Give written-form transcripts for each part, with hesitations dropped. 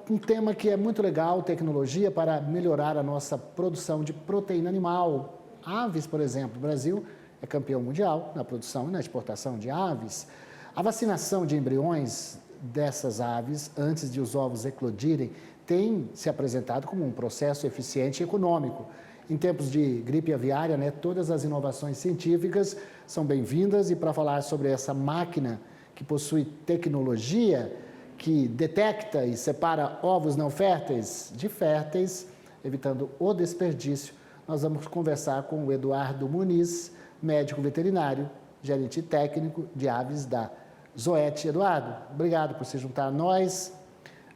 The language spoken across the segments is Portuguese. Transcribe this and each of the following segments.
um tema que é muito legal, tecnologia para melhorar a nossa produção de proteína animal. Aves, por exemplo, o Brasil é campeão mundial na produção e na exportação de aves. A vacinação de embriões dessas aves, antes de os ovos eclodirem, tem se apresentado como um processo eficiente e econômico. Em tempos de gripe aviária, todas as inovações científicas são bem-vindas, e para falar sobre essa máquina que possui tecnologia que detecta e separa ovos não férteis de férteis, evitando o desperdício, nós vamos conversar com o Eduardo Muniz, médico veterinário, gerente técnico de aves da Zoete. Eduardo, obrigado por se juntar a nós.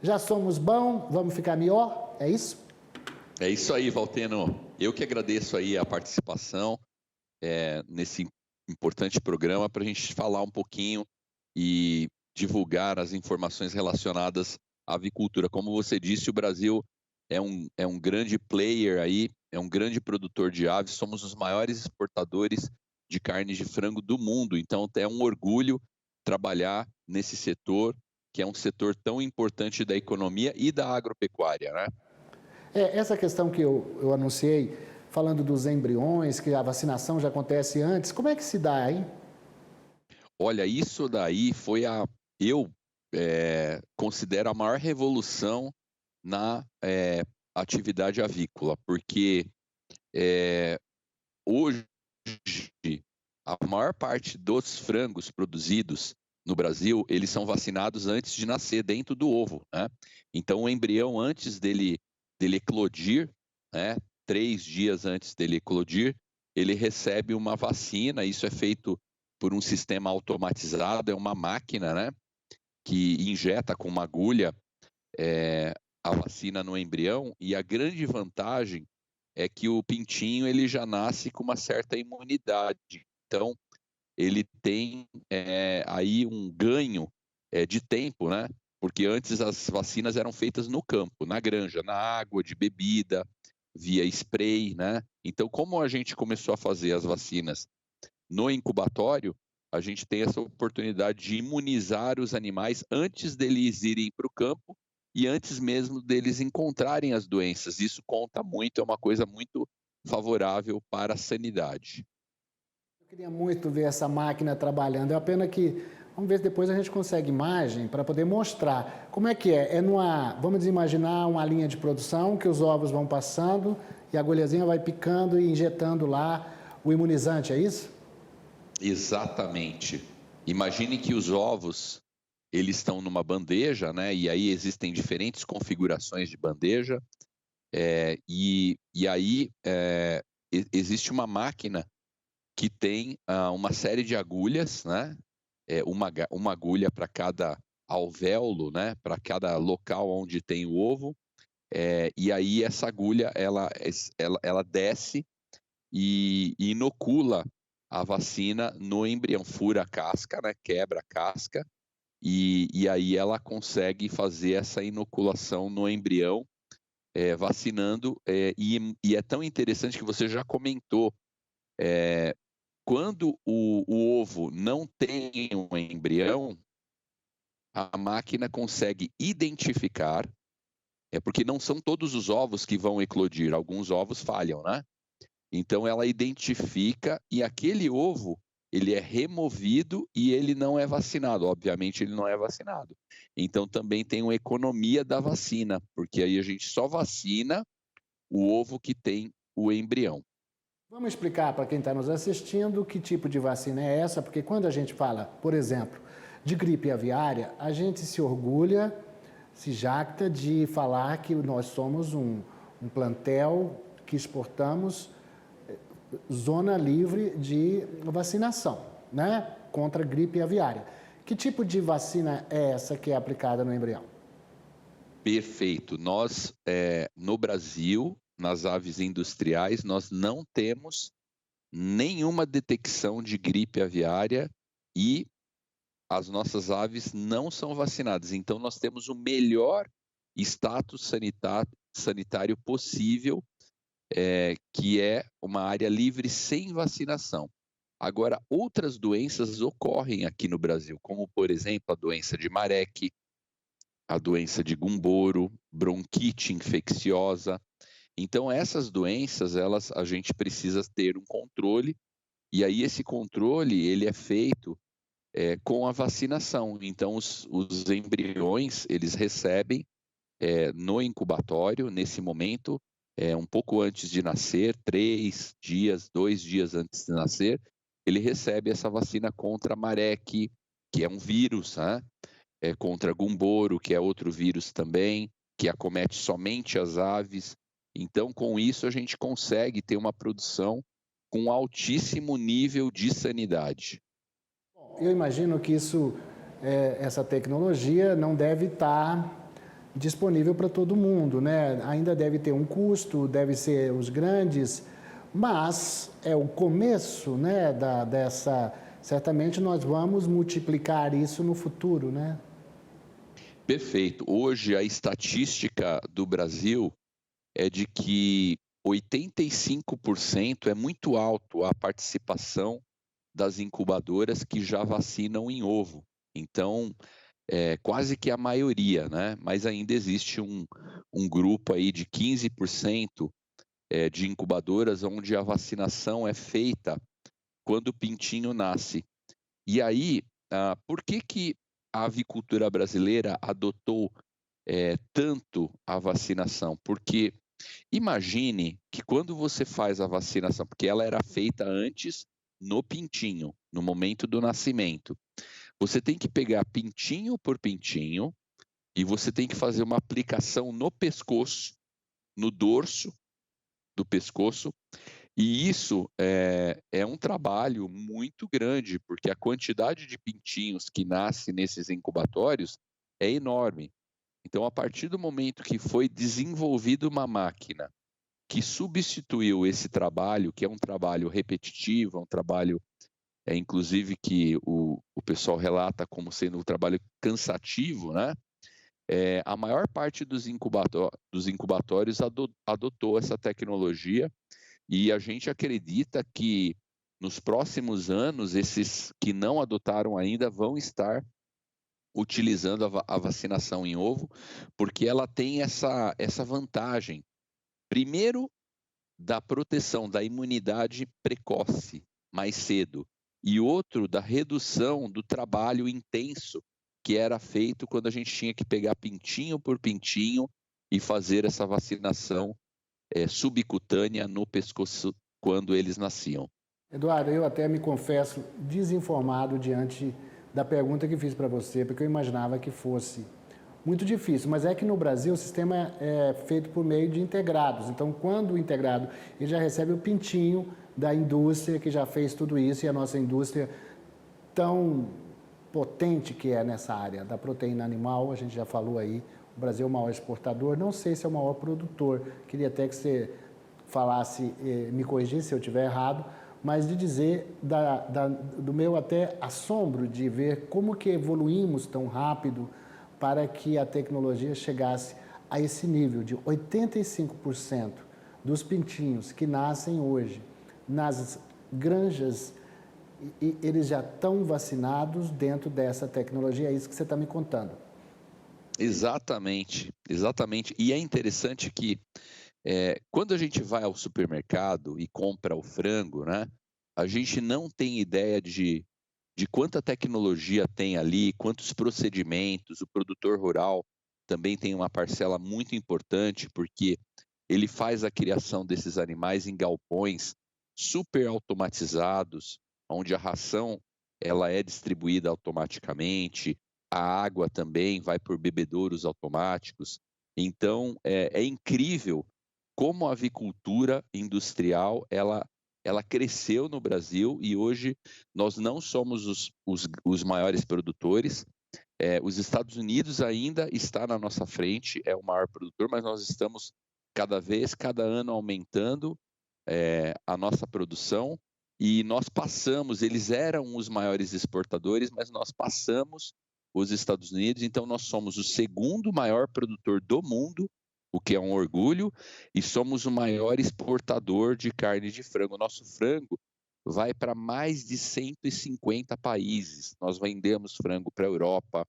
Já somos bom, vamos ficar melhor, é isso? É isso aí, Valteno. Eu que agradeço aí a participação nesse importante programa para a gente falar um pouquinho e divulgar as informações relacionadas à avicultura. Como você disse, o Brasil é um grande player aí, é um grande produtor de aves, somos os maiores exportadores de carne de frango do mundo, então é um orgulho trabalhar nesse setor, que é um setor tão importante da economia e da agropecuária, né? Essa questão que eu anunciei, falando dos embriões, que a vacinação já acontece antes, como é que se dá aí? Olha, isso daí foi eu considero a maior revolução na atividade avícola, porque hoje a maior parte dos frangos produzidos no Brasil, eles são vacinados antes de nascer dentro do ovo, né? Então o embrião, antes dele eclodir, né, 3 dias antes dele eclodir, ele recebe uma vacina. Isso é feito por um sistema automatizado, é uma máquina, né, que injeta com uma agulha a vacina no embrião, e a grande vantagem é que o pintinho ele já nasce com uma certa imunidade. Então, ele tem aí um ganho de tempo, né? Porque antes as vacinas eram feitas no campo, na granja, na água de bebida, via spray, né? Então, como a gente começou a fazer as vacinas no incubatório, a gente tem essa oportunidade de imunizar os animais antes deles irem para o campo e antes mesmo deles encontrarem as doenças. Isso conta muito, é uma coisa muito favorável para a sanidade. Eu queria muito ver essa máquina trabalhando. É uma pena que, vamos ver se depois a gente consegue imagem para poder mostrar como é que é. Vamos imaginar uma linha de produção que os ovos vão passando e a agulhazinha vai picando e injetando lá o imunizante, é isso? Exatamente. Imagine que os ovos, eles estão numa bandeja, né? E aí existem diferentes configurações de bandeja. E aí existe uma máquina que tem uma série de agulhas, né? Uma agulha para cada alvéolo, né? Para cada local onde tem o ovo. E aí essa agulha, ela desce e inocula a vacina no embrião, fura a casca, né? Quebra a casca, e aí ela consegue fazer essa inoculação no embrião, vacinando, e é tão interessante que você já comentou, quando o ovo não tem um embrião, a máquina consegue identificar, porque não são todos os ovos que vão eclodir, alguns ovos falham, né? Então ela identifica, e aquele ovo, ele é removido e ele não é vacinado. Obviamente ele não é vacinado. Então também tem uma economia da vacina, porque aí a gente só vacina o ovo que tem o embrião. Vamos explicar para quem está nos assistindo que tipo de vacina é essa, porque quando a gente fala, por exemplo, de gripe aviária, a gente se orgulha, se jacta de falar que nós somos um plantel que exportamos zona livre de vacinação, né, contra a gripe aviária. Que tipo de vacina é essa que é aplicada no embrião? Perfeito. Nós, no Brasil, nas aves industriais, nós não temos nenhuma detecção de gripe aviária e as nossas aves não são vacinadas. Então, nós temos o melhor status sanitário possível, que é uma área livre sem vacinação. Agora, outras doenças ocorrem aqui no Brasil, como, por exemplo, a doença de Marek, a doença de Gumboro, bronquite infecciosa. Então, essas doenças, a gente precisa ter um controle, e aí esse controle, ele é feito com a vacinação. Então, os embriões, eles recebem no incubatório, nesse momento, um pouco antes de nascer, 3 dias, 2 dias antes de nascer, ele recebe essa vacina contra a marek, que é um vírus, né? Contra gumboro, que é outro vírus também, que acomete somente as aves. Então, com isso, a gente consegue ter uma produção com altíssimo nível de sanidade. Eu imagino que essa tecnologia não deve estar disponível para todo mundo, né? Ainda deve ter um custo, deve ser os grandes, mas é o começo, né, dessa. Certamente nós vamos multiplicar isso no futuro, né? Perfeito. Hoje, a estatística do Brasil é de que 85% é muito alto a participação das incubadoras que já vacinam em ovo. Então, quase que a maioria, né? Mas ainda existe um grupo aí de 15% de incubadoras onde a vacinação é feita quando o pintinho nasce. E aí, por que que a avicultura brasileira adotou tanto a vacinação? Porque imagine que quando você faz a vacinação, porque ela era feita antes no pintinho, no momento do nascimento. Você tem que pegar pintinho por pintinho e você tem que fazer uma aplicação no pescoço, no dorso do pescoço, e isso é um trabalho muito grande, porque a quantidade de pintinhos que nasce nesses incubatórios é enorme. Então, a partir do momento que foi desenvolvida uma máquina que substituiu esse trabalho, que é um trabalho repetitivo, é um trabalho, inclusive, que o pessoal relata como sendo um trabalho cansativo, né? A maior parte dos incubatórios adotou essa tecnologia e a gente acredita que nos próximos anos, esses que não adotaram ainda vão estar utilizando a vacinação em ovo, porque ela tem essa vantagem. Primeiro, da proteção da imunidade precoce, mais cedo, e outro da redução do trabalho intenso que era feito quando a gente tinha que pegar pintinho por pintinho e fazer essa vacinação subcutânea no pescoço quando eles nasciam. Eduardo, eu até me confesso desinformado diante da pergunta que fiz para você, porque eu imaginava que fosse muito difícil, mas é que no Brasil o sistema é feito por meio de integrados. Então, quando o integrado ele já recebe o pintinho da indústria que já fez tudo isso, e a nossa indústria tão potente que é nessa área da proteína animal, a gente já falou aí, o Brasil é o maior exportador, não sei se é o maior produtor, queria até que você falasse, me corrigisse se eu estiver errado, mas de dizer do meu até assombro de ver como que evoluímos tão rápido para que a tecnologia chegasse a esse nível de 85% dos pintinhos que nascem hoje nas granjas, e eles já estão vacinados dentro dessa tecnologia, é isso que você está me contando. Exatamente, exatamente. E é interessante que quando a gente vai ao supermercado e compra o frango, né, a gente não tem ideia de quanta tecnologia tem ali, quantos procedimentos. O produtor rural também tem uma parcela muito importante, porque ele faz a criação desses animais em galpões super automatizados, onde a ração ela é distribuída automaticamente, a água também vai por bebedouros automáticos. Então, é incrível como a avicultura industrial ela cresceu no Brasil e hoje nós não somos os maiores produtores. Os Estados Unidos ainda está na nossa frente, é o maior produtor, mas nós estamos cada ano aumentando a nossa produção e nós passamos, eles eram os maiores exportadores, mas nós passamos os Estados Unidos, então nós somos o segundo maior produtor do mundo, o que é um orgulho, e somos o maior exportador de carne de frango. O nosso frango vai para mais de 150 países. Nós vendemos frango para a Europa,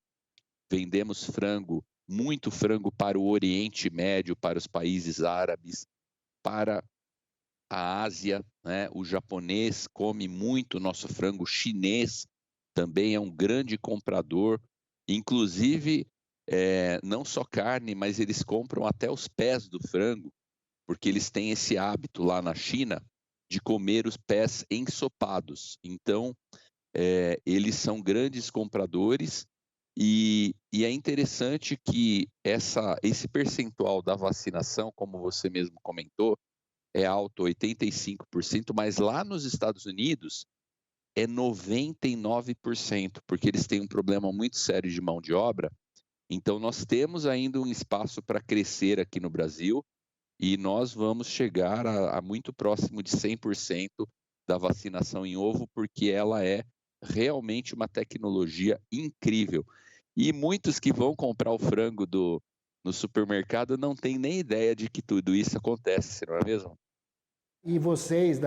vendemos frango muito frango para o Oriente Médio, para os países árabes, para a Ásia, né? O japonês come muito nosso frango, o chinês também é um grande comprador, inclusive, não só carne, mas eles compram até os pés do frango, porque eles têm esse hábito lá na China de comer os pés ensopados. Então, eles são grandes compradores e é interessante que esse percentual da vacinação, como você mesmo comentou, é alto, 85%, mas lá nos Estados Unidos é 99%, porque eles têm um problema muito sério de mão de obra. Então, nós temos ainda um espaço para crescer aqui no Brasil e nós vamos chegar a muito próximo de 100% da vacinação em ovo, porque ela é realmente uma tecnologia incrível. E muitos que vão comprar o frango no supermercado não têm nem ideia de que tudo isso acontece, não é mesmo? E vocês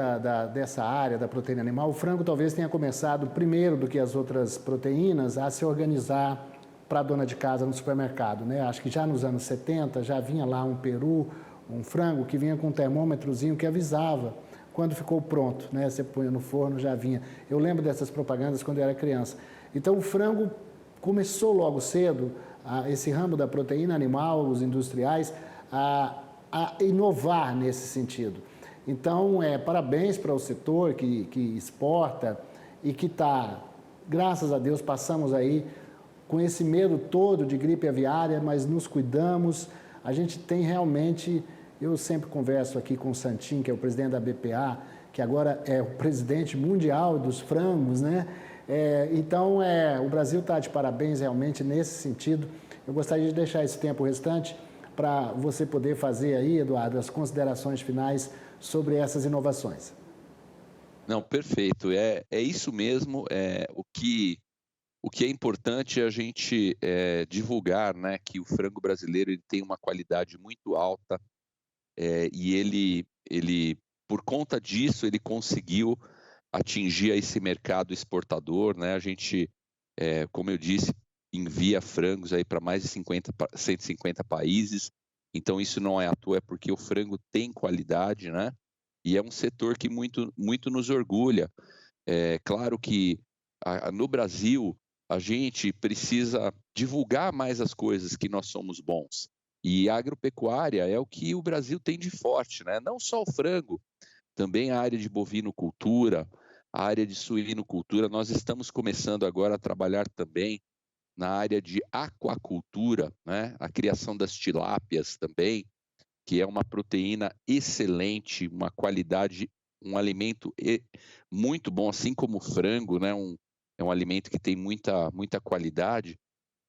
dessa área da proteína animal, o frango talvez tenha começado primeiro do que as outras proteínas a se organizar para a dona de casa no supermercado, né? Acho que já nos anos 70 já vinha lá um peru, um frango que vinha com um termômetrozinho que avisava quando ficou pronto, né? Você punha no forno, já vinha. Eu lembro dessas propagandas quando eu era criança. Então o frango começou logo cedo, esse ramo da proteína animal, os industriais, a inovar nesse sentido. Então, parabéns para o setor que exporta e que está, graças a Deus, passamos aí com esse medo todo de gripe aviária, mas nos cuidamos. A gente tem realmente, eu sempre converso aqui com o Santin, que é o presidente da BPA, que agora é o presidente mundial dos frangos, né? Então, o Brasil está de parabéns realmente nesse sentido. Eu gostaria de deixar esse tempo restante para você poder fazer aí, Eduardo, as considerações finais sobre essas inovações. Não, perfeito. É isso mesmo. O que é importante é a gente divulgar, né, que o frango brasileiro ele tem uma qualidade muito alta e por conta disso, ele conseguiu atingir esse mercado exportador, né? A gente, como eu disse, envia frangos aí para mais de 150 países. Então isso não é à toa, é porque o frango tem qualidade, né? E é um setor que muito nos orgulha. É claro que no Brasil a gente precisa divulgar mais as coisas que nós somos bons. E a agropecuária é o que o Brasil tem de forte, né? Não só o frango, também a área de bovinocultura, a área de suinocultura. Nós estamos começando agora a trabalhar também na área de aquacultura, né? A criação das tilápias também, que é uma proteína excelente, uma qualidade, um alimento muito bom, assim como o frango, né? É um alimento que tem muita qualidade.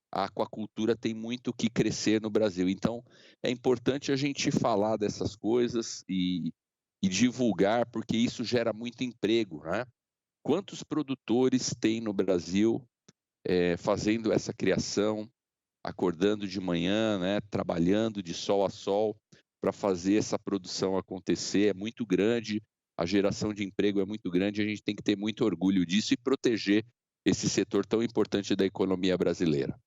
A aquacultura tem muito que crescer no Brasil. Então, é importante a gente falar dessas coisas e divulgar, porque isso gera muito emprego, né? Quantos produtores tem no Brasil fazendo essa criação, acordando de manhã, né, trabalhando de sol a sol para fazer essa produção acontecer? É muito grande, a geração de emprego é muito grande, a gente tem que ter muito orgulho disso e proteger esse setor tão importante da economia brasileira.